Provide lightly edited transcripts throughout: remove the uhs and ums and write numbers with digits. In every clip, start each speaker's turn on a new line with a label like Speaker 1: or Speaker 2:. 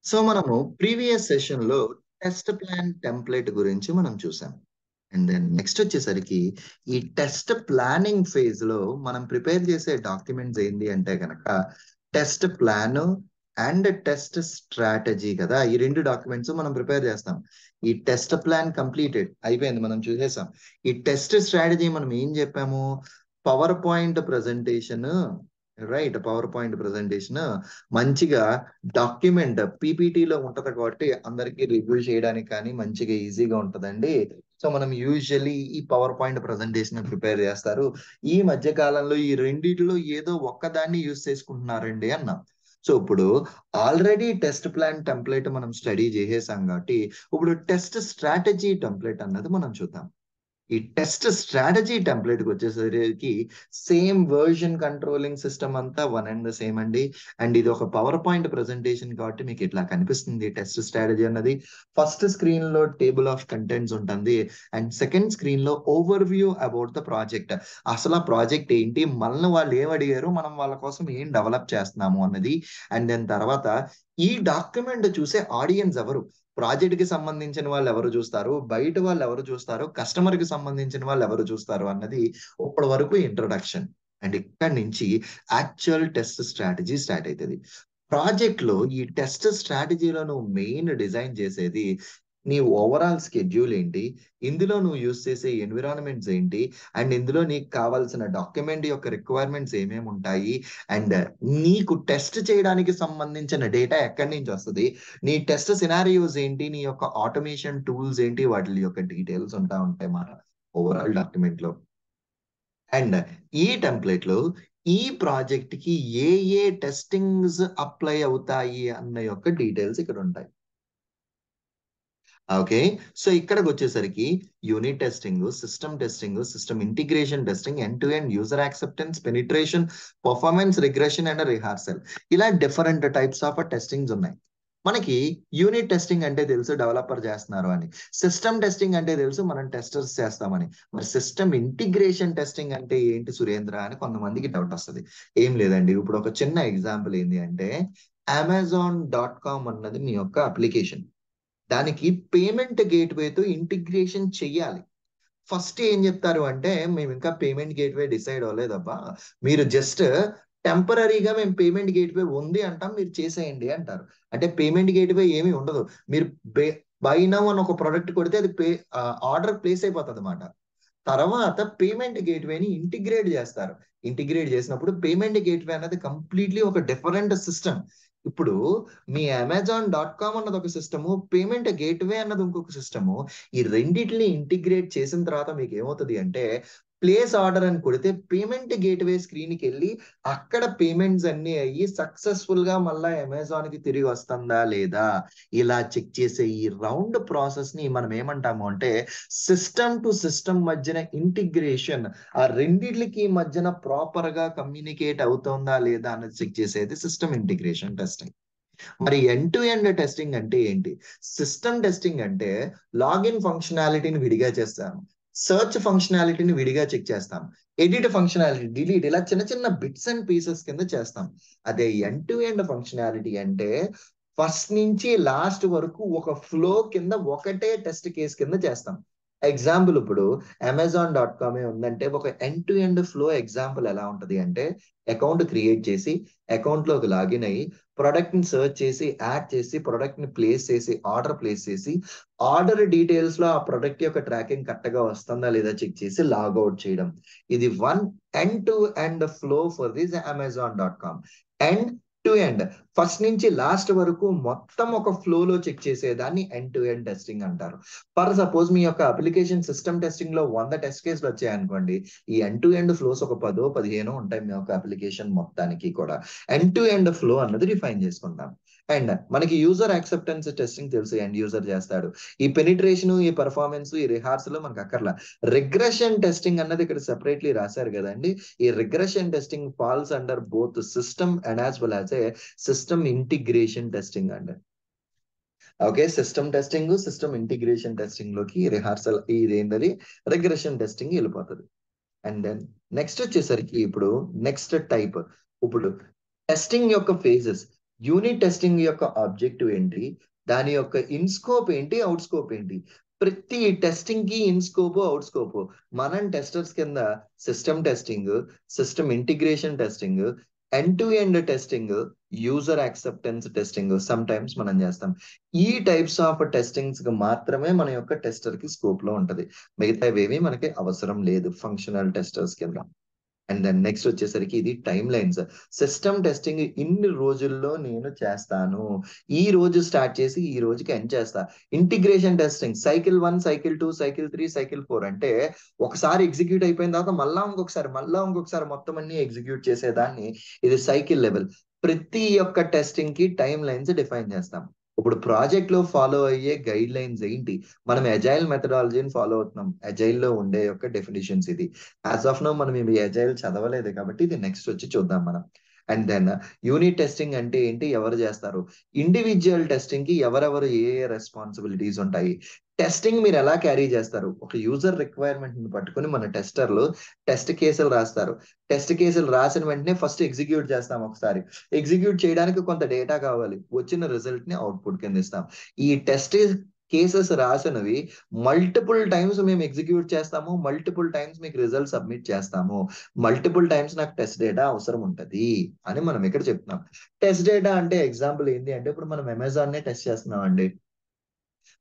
Speaker 1: So మనము previous session లో test plan template గురించి మనం చూసాం. అండ్ దెన్ నెక్స్ట్ వచ్చేసరికి ఈ టెస్ట్ ప్లానింగ్ ఫేజ్ లో మనం ప్రిపేర్ చేసే డాక్యుమెంట్స్ ఏంటి అంటే కనుక test plan and test strategy కదా. ఈ రెండు డాక్యుమెంట్స్ మనం ప్రిపేర్ చేస్తాం. ఈ టెస్ట్ ప్లాన్ కంప్లీటెడ్ అయిపోయింది, మనం చూసేసాం. ఈ టెస్ట్ స్ట్రాటజీ మనం ఏం చెప్పాము? Power point presentation, right? Power point presentation మంచిగా డాక్యుమెంట్ పీపీటీలో ఉంటది కాబట్టి అందరికి రివ్యూ చేయడానికి కానీ మంచిగా ఈజీగా ఉంటదండి. సో మనం యూజువల్లీ ఈ పవర్ పాయింట్ ప్రజెంటేషన్ ప్రిపేర్ చేస్తారు. ఈ మధ్య కాలంలో ఈ రెండిటిలో ఏదో ఒక్కదాన్ని యూజ్ చేసుకుంటున్నారండి అన్నాం. సో ఇప్పుడు ఆల్రెడీ టెస్ట్ ప్లాన్ టెంప్లెట్ మనం స్టడీ చేసేసాం కాబట్టి ఇప్పుడు టెస్ట్ స్ట్రాటజీ టెంప్లెట్ అన్నది మనం చూద్దాం. ఈ టెస్ట్ స్ట్రాటజీ టెంప్లెట్ కి వచ్చేసరికి సేమ్ వర్జన్ కంట్రోలింగ్ సిస్టమ్ అంతా వన్ అండ్ ద సేమ్ అండి. అండ్ ఇది ఒక పవర్ పాయింట్ ప్రెజెంటేషన్ కాబట్టి మీకు ఇట్లా కనిపిస్తుంది టెస్ట్ స్ట్రాటజీ అన్నది. ఫస్ట్ స్క్రీన్ లో టేబుల్ ఆఫ్ కంటెంట్స్ ఉంటుంది. అండ్ సెకండ్ స్క్రీన్ లో over view about the project. అసలు ఆ ప్రాజెక్ట్ ఏంటి, మనల్ని వాళ్ళు ఏం అడిగారు, మనం వాళ్ళ కోసం ఏం డెవలప్ చేస్తున్నాము అన్నది. అండ్ దాని తర్వాత ఈ డాక్యుమెంట్ చూసే ఆడియన్స్ ఎవరు, ప్రాజెక్ట్ కి సంబంధించిన వాళ్ళు ఎవరు చూస్తారు, బయట వాళ్ళు ఎవరు చూస్తారు, కస్టమర్ కి సంబంధించిన వాళ్ళు ఎవరు చూస్తారు అన్నది ఇప్పటి వరకు ఇంట్రొడక్షన్. అండ్ ఇక్కడి నుంచి యాక్చువల్ టెస్ట్ స్ట్రాటజీ స్టార్ట్ అవుతుంది. ప్రాజెక్ట్ లో ఈ టెస్ట్ స్ట్రాటజీలో నువ్వు మెయిన్ డిజైన్ చేసేది నీ ఓవరాల్ స్కెడ్యూల్ ఏంటి, ఇందులో నువ్వు యూస్ చేసే ఎన్విరాన్మెంట్స్ ఏంటి, అండ్ ఇందులో నీకు కావాల్సిన డాక్యుమెంట్ యొక్క రిక్వైర్మెంట్స్ ఏమేమి ఉంటాయి, అండ్ నీకు టెస్ట్ చేయడానికి సంబంధించిన డేటా ఎక్కడి నుంచి వస్తుంది, నీ టెస్ట్ సినారియోస్ ఏంటి, నీ యొక్క ఆటోమేషన్ టూల్స్ ఏంటి, వాటి యొక్క డీటెయిల్స్ ఉంటాయి మాట ఓవరాల్ డాక్యుమెంట్ లో. అండ్ ఈ టెంప్లెట్ లో ఈ ప్రాజెక్ట్ కి ఏ ఏ టెస్టింగ్స్ అప్లై అవుతాయి అన్న యొక్క డీటెయిల్స్ ఇక్కడ ఉంటాయి. ఓకే. సో ఇక్కడికి వచ్చేసరికి unit testing, system integration testing, end to end user acceptance, penetration, performance regression and rehearsal, ఇలా డిఫరెంట్ టైప్స్ ఆఫ్ టెస్టింగ్స్ ఉన్నాయి. మనకి యూనిట్ టెస్టింగ్ అంటే తెలుసు, డెవలపర్ చేస్తున్నారు అని. సిస్టమ్ టెస్టింగ్ అంటే తెలుసు, మనం టెస్టర్స్ చేస్తామని. మరి సిస్టమ్ ఇంటిగ్రేషన్ టెస్టింగ్ అంటే ఏంటి సురేంద్ర అని కొంతమందికి డౌట్ వస్తుంది. ఏం లేదండి, ఇప్పుడు ఒక చిన్న ఎగ్జాంపుల్ ఏంటి అంటే Amazon.com అన్నది మీ యొక్క అప్లికేషన్. దానికి పేమెంట్ గేట్వేతో ఇంటిగ్రేషన్ చెయ్యాలి. ఫస్ట్ ఏం చెప్తారు అంటే మేము ఇంకా పేమెంట్ గేట్వే డిసైడ్ అవ్వలేదబ్బా, మీరు జస్ట్ టెంపరీగా మేము పేమెంట్ గేట్వే ఉంది అంటాం, మీరు చేసేయండి అంటారు. అంటే పేమెంట్ గేట్వే ఏమీ ఉండదు. మీరు బై నౌ అని ఒక ప్రోడక్ట్ కొడితే అది ఆర్డర్ ప్లేస్ అయిపోతుంది అనమాట. తర్వాత పేమెంట్ గేట్వేని ఇంటిగ్రేట్ చేస్తారు. ఇంటిగ్రేట్ చేసినప్పుడు పేమెంట్ గేట్వే అనేది కంప్లీట్లీ ఒక డిఫరెంట్ సిస్టమ్. ఇప్పుడు మీ Amazon.com అన్నది ఒక సిస్టము, పేమెంట్ గేట్వే అన్నది ఇంకొక సిస్టము. ఈ రెండిటిని ఇంటిగ్రేట్ చేసిన తర్వాత మీకు ఏమవుతుంది అంటే ప్లేస్ ఆర్డర్ అని కొడితే పేమెంట్ గేట్వే స్క్రీన్కి వెళ్ళి అక్కడ పేమెంట్స్ అన్ని అయ్యి సక్సెస్ఫుల్ గా మళ్ళీ అమెజాన్ కి తిరిగి వస్తుందా లేదా, ఇలా చెక్ చేసే ఈ రౌండ్ ప్రాసెస్ ని మనం ఏమంటాము అంటే సిస్టమ్ టు సిస్టమ్ మధ్యన ఇంటిగ్రేషన్, ఆ రెండిట్లకి మధ్యన ప్రాపర్ గా కమ్యూనికేట్ అవుతుందా లేదా అన్నది చెక్ చేసేది సిస్టమ్ ఇంటిగ్రేషన్ టెస్టింగ్. మరి ఎండ్ టు ఎండ్ టెస్టింగ్ అంటే ఏంటి? సిస్టమ్ టెస్టింగ్ అంటే లాగిన్ ఫంక్షనాలిటీని విడిగా చేస్తాం, సెర్చ్ ఫంక్షనాలిటీని విడిగా చెక్ చేస్తాం, ఎడిట్ ఫంక్షనాలిటీ, డిలీట్, ఇలా చిన్న చిన్న బిట్స్ అండ్ పీసెస్ కింద చేస్తాం. అదే ఎండ్ టు ఎండ్ ఫంక్షనాలిటీ అంటే ఫస్ట్ నుంచి లాస్ట్ వరకు ఒక ఫ్లో కింద ఒకటే టెస్ట్ కేస్ కింద చేస్తాం. ఎగ్జాంపుల్ ఇప్పుడు Amazon.com ఉందంటే ఒక end to end flow example ఎలా ఉంటది అంటే అకౌంట్ క్రియేట్ చేసి అకౌంట్ లోకి లాగిన్ అయ్యి ప్రొడక్ట్ ని సర్చ్ చేసి యాడ్ చేసి ప్రొడక్ట్ ని ప్లేస్ చేసి ఆర్డర్ ప్లేస్ చేసి ఆర్డర్ డీటెయిల్స్ లో ఆ ప్రొడక్ట్ యొక్క ట్రాకింగ్ కరెక్ట్ గా వస్తుందా లేదా చెక్ చేసి లాగౌట్ చేయడం. ఇది one end to end flow for this Amazon.com. End to end first నుంచి లాస్ట్ వరకు మొత్తం ఒక ఫ్లో లో చెక్ చేసేదాన్ని ఎండ్ టు ఎండ్ టెస్టింగ్ అంటారు. ఫర్ సపోజ్ మీ యొక్క అప్లికేషన్ సిస్టమ్ టెస్టింగ్ లో 100 టెస్ట్ కేసులు వచ్చాయనుకోండి, ఈ ఎండ్ టు ఎండ్ ఫ్లోస్ ఒక 10-15 ఉంటాయి మీ యొక్క అప్లికేషన్ మొత్తానికి కూడా. ఎండ్ టు ఎండ్ ఫ్లో అన్నది డిఫైన్ చేసుకుంటాం. అండ్ మనకి యూజర్ యాక్సెప్టెన్స్ టెస్టింగ్ తెలుసు, ఎండ్ యూజర్ చేస్తాడు. ఈ పెనిట్రేషన్, ఈ పర్ఫార్మెన్స్, ఈ రిహార్సల్ మనకు అక్కర్లా. రిగ్రెషన్ టెస్టింగ్ అన్నది ఇక్కడ సెపరేట్లీ రాశారు కదండి. ఈ regression testing falls under both system and as well as a system integration testing అండి. Okay, system testing, system integration testing లోకి రిహార్సల్ ఇదేంటది రిగ్రెషన్ టెస్టింగ్ వెళ్ళిపోతుంది. అండ్ దెన్ నెక్స్ట్ వచ్చేసరికి ఇప్పుడు నెక్స్ట్ టైప్, ఇప్పుడు టెస్టింగ్ యొక్క ఫేజెస్. యూనిట్ టెస్టింగ్ యొక్క ఆబ్జెక్టివ్ ఏంటి, దాని యొక్క ఇన్ స్కోప్ ఏంటి, అవుట్ స్కోప్ ఏంటి. ప్రతి టెస్టింగ్ కి ఇన్ స్కోప్ అవుట్ స్కోప్. మనం టెస్టర్స్ కింద system testing, system integration testing, end to end testing, user acceptance testing some times మనం చేస్తాం. ఈ టైప్స్ ఆఫ్ టెస్టింగ్స్ కి మాత్రమే మన యొక్క టెస్టర్ కి స్కోప్ లో ఉంటది. మిగతావేవి మనకి అవసరం లేదు ఫంక్షనల్ టెస్టర్స్ కింద. అండ్ దెన్ నెక్స్ట్ వచ్చేసరికి ఇది టైమ్ లైన్స్. సిస్టమ్ టెస్టింగ్ ఇన్ని రోజుల్లో నేను చేస్తాను, ఈ రోజు స్టార్ట్ చేసి ఈ రోజుకి ఎండ్ చేస్తా. Integration testing cycle 1, cycle 2, cycle 3, cycle 4 అంటే ఒకసారి ఎగ్జిక్యూట్ అయిపోయిన తర్వాత మళ్ళా ఇంకొకసారి మొత్తం అన్ని ఎగ్జిక్యూట్ చేసేదాన్ని. ఇది సైకిల్ లెవెల్. ప్రతి ఒక్క టెస్టింగ్ కి టైమ్ లైన్స్ డిఫైన్ చేస్తాం. ఇప్పుడు ప్రాజెక్ట్ లో ఫాలో అయ్యే గైడ్ లైన్స్ ఏంటి, మనం అజైల్ మెథడాలజీని ఫాలో అవుతున్నాం, అజైల్ లో ఉండే యొక్క డెఫినేషన్స్ ఇది. యాజ్ ఆఫ్ నో మనం ఇవి అజైల్ చదవలేదు కాబట్టి ఇది నెక్స్ట్ వచ్చి చూద్దాం మనం. అండ్ దెన్ యూనిట్ టెస్టింగ్ అంటే ఏంటి, ఎవరు చేస్తారు. ఇండివిజువల్ టెస్టింగ్ కి ఎవరెవరు ఏ ఏ రెస్పాన్సిబిలిటీస్ ఉంటాయి. టెస్టింగ్ మీరు ఎలా క్యారీ చేస్తారు, ఒక యూజర్ రిక్వైర్మెంట్ ని పట్టుకుని మన టెస్టర్లు టెస్ట్ కేసులు రాస్తారు. టెస్ట్ కేసులు రాసిన వెంటనే ఫస్ట్ ఎగ్జిక్యూట్ చేస్తాం ఒకసారి. ఎగ్జిక్యూట్ చేయడానికి కొంత డేటా కావాలి, వచ్చిన రిజల్ట్ ని అవుట్పుట్ కింద ఇస్తాం. ఈ టెస్ట్ కేసెస్ రాసినవి మల్టిపుల్ టైమ్స్ మేము ఎగ్జిక్యూట్ చేస్తాము, మల్టిపుల్ టైమ్స్ మీకు రిజల్ట్ సబ్మిట్ చేస్తాము, మల్టిపుల్ టైమ్స్ నాకు టెస్ట్ డేటా అవసరం ఉంటది అని మనం ఇక్కడ చెప్తున్నాం. టెస్ట్ డేటా అంటే ఎగ్జాంపుల్ ఏంటి అంటే, ఇప్పుడు మనం అమెజాన్ నే టెస్ట్ చేస్తున్నాం అండి.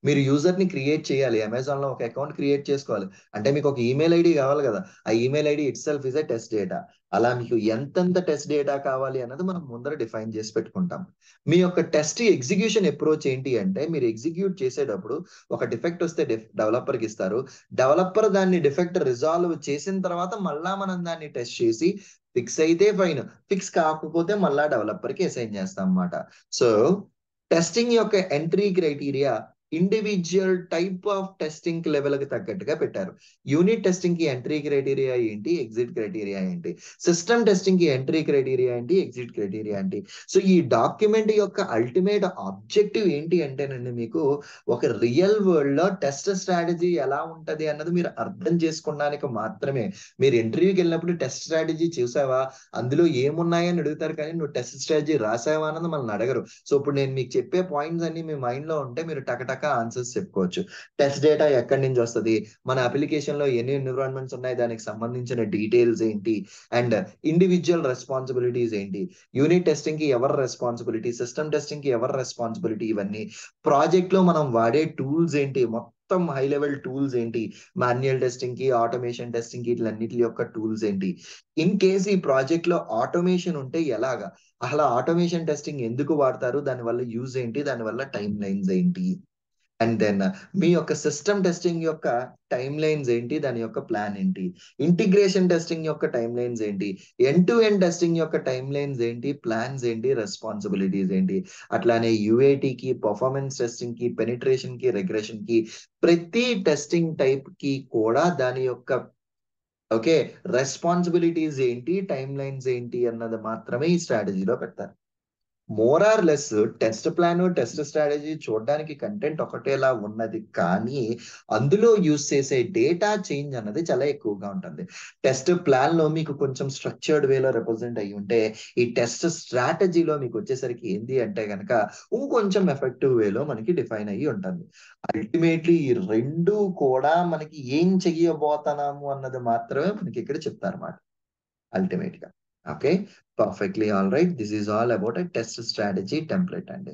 Speaker 1: మీరు యూజర్ ని క్రియేట్ చేయాలి, అమెజాన్ లో ఒక అకౌంట్ క్రియేట్ చేసుకోవాలి అంటే మీకు ఒక ఈమెయిల్ ఐడి కావాలి కదా. ఆ email ID it self is a test data. అలా మీకు ఎంతెంత టెస్ట్ డేటా కావాలి అన్నది మనం ముందర డిఫైన్ చేసి పెట్టుకుంటాం. మీ యొక్క టెస్ట్ ఎగ్జిక్యూషన్ అప్రోచ్ ఏంటి అంటే, మీరు ఎగ్జిక్యూట్ చేసేటప్పుడు ఒక డిఫెక్ట్ వస్తే డెవలపర్ కి ఇస్తారు. డెవలపర్ దాన్ని డిఫెక్ట్ రిజాల్వ్ చేసిన తర్వాత మళ్ళా మనం దాన్ని టెస్ట్ చేసి ఫిక్స్ అయితే ఫైన్, ఫిక్స్ కాకపోతే మళ్ళా డెవలపర్ కి అసైన్ చేస్తాం అన్నమాట. సో టెస్టింగ్ యొక్క entry criteria individual type of testing level కి తగ్గట్టుగా పెట్టారు. యూనిట్ టెస్టింగ్ కి ఎంట్రీ క్రైటీరియా ఏంటి, ఎగ్జిట్ క్రైటీరియా ఏంటి. సిస్టమ్ టెస్టింగ్ కి ఎంట్రీ క్రైటీరియా ఏంటి, ఎగ్జిట్ క్రైటీరియా ఏంటి. సో ఈ డాక్యుమెంట్ యొక్క అల్టిమేట్ ఆబ్జెక్టివ్ ఏంటి అంటేనండి, మీకు ఒక రియల్ వరల్డ్ లో టెస్ట్ స్ట్రాటజీ ఎలా ఉంటది అన్నది మీరు అర్థం చేసుకోవడానికి మాత్రమే. మీరు ఇంటర్వ్యూకి వెళ్ళినప్పుడు టెస్ట్ స్ట్రాటజీ చూసావా, అందులో ఏమున్నాయని అడుగుతారు, కానీ నువ్వు టెస్ట్ స్ట్రాటజీ రాసావా అన్నది మనల్ని అడగరు. సో ఇప్పుడు నేను మీకు చెప్పే పాయింట్స్ అన్ని మీ మైండ్ లో ఉంటే మీరు టకటక ఆన్సర్స్ చెప్పుకోవచ్చు. టెస్ట్ డేటా ఎక్కడి నుంచి వస్తుంది, మన అప్లికేషన్ లో ఎన్ని ఎన్విరాన్మెంట్స్ ఉన్నాయి, దానికి సంబంధించిన డీటెయిల్స్ ఏంటి, అండ్ ఇండివిజువల్ రెస్పాన్సిబిలిటీస్ ఏంటి, యూనిట్ టెస్టింగ్ కి ఎవరు రెస్పాన్సిబిలిటీ, సిస్టమ్ టెస్టింగ్ కి ఎవరు రెస్పాన్సిబిలిటీ, ఇవన్నీ ప్రాజెక్ట్ లో మనం వాడే టూల్స్ ఏంటి, మొత్తం హై లెవెల్ టూల్స్ ఏంటి, మాన్యువల్ టెస్టింగ్ కి, ఆటోమేషన్ టెస్టింగ్ కి, ఇట్లన్నిటి యొక్క టూల్స్ ఏంటి. ఇన్ కేస్ ఈ ప్రాజెక్ట్ లో ఆటోమేషన్ ఉంటే ఎలాగా, అసలు ఆటోమేషన్ టెస్టింగ్ ఎందుకు వాడతారు, దానివల్ల యూజ్ ఏంటి, దానివల్ల టైం లైన్స్ ఏంటి. అండ్ దెన్ మీ యొక్క సిస్టమ్ టెస్టింగ్ యొక్క టైం లైన్స్ ఏంటి, దాని యొక్క ప్లాన్ ఏంటి. ఇంటిగ్రేషన్ టెస్టింగ్ యొక్క టైం లైన్స్ ఏంటి. ఎండ్ టు ఎండ్ టెస్టింగ్ యొక్క టైం లైన్స్ ఏంటి, ప్లాన్స్ ఏంటి, రెస్పాన్సిబిలిటీస్ ఏంటి. అట్లానే యుఏటి కి, పర్ఫార్మెన్స్ టెస్టింగ్ కి, పెనిట్రేషన్ కి, రిగ్రెషన్ కి, ప్రతి టెస్టింగ్ టైప్ కి కూడా దాని యొక్క ఓకే రెస్పాన్సిబిలిటీస్ ఏంటి, టైం లైన్స్ ఏంటి అన్నది మాత్రమే ఈ స్ట్రాటజీలో పెడతారు. More or less test plan, test strategy చూడడానికి కంటెంట్ ఒకటేలా ఉన్నది, కానీ అందులో యూస్ చేసే డేటా చేంజ్ అన్నది చాలా ఎక్కువగా ఉంటుంది. టెస్ట్ ప్లాన్ లో మీకు కొంచెం స్ట్రక్చర్డ్ వేలో రిప్రజెంట్ అయ్యి ఉంటే, ఈ టెస్ట్ స్ట్రాటజీలో మీకు వచ్చేసరికి ఏంది అంటే గనక ఇంకొంచెం ఎఫెక్టివ్ వేలో మనకి డిఫైన్ అయ్యి ఉంటుంది. అల్టిమేట్లీ ఈ రెండు కూడా మనకి ఏం చెయ్యబోతున్నాము అన్నది మాత్రమే మనకి ఇక్కడ చెప్తారు అన్నమాట అల్టిమేట్ గా. Okay, perfectly all right. This is all about a test strategy template అండి.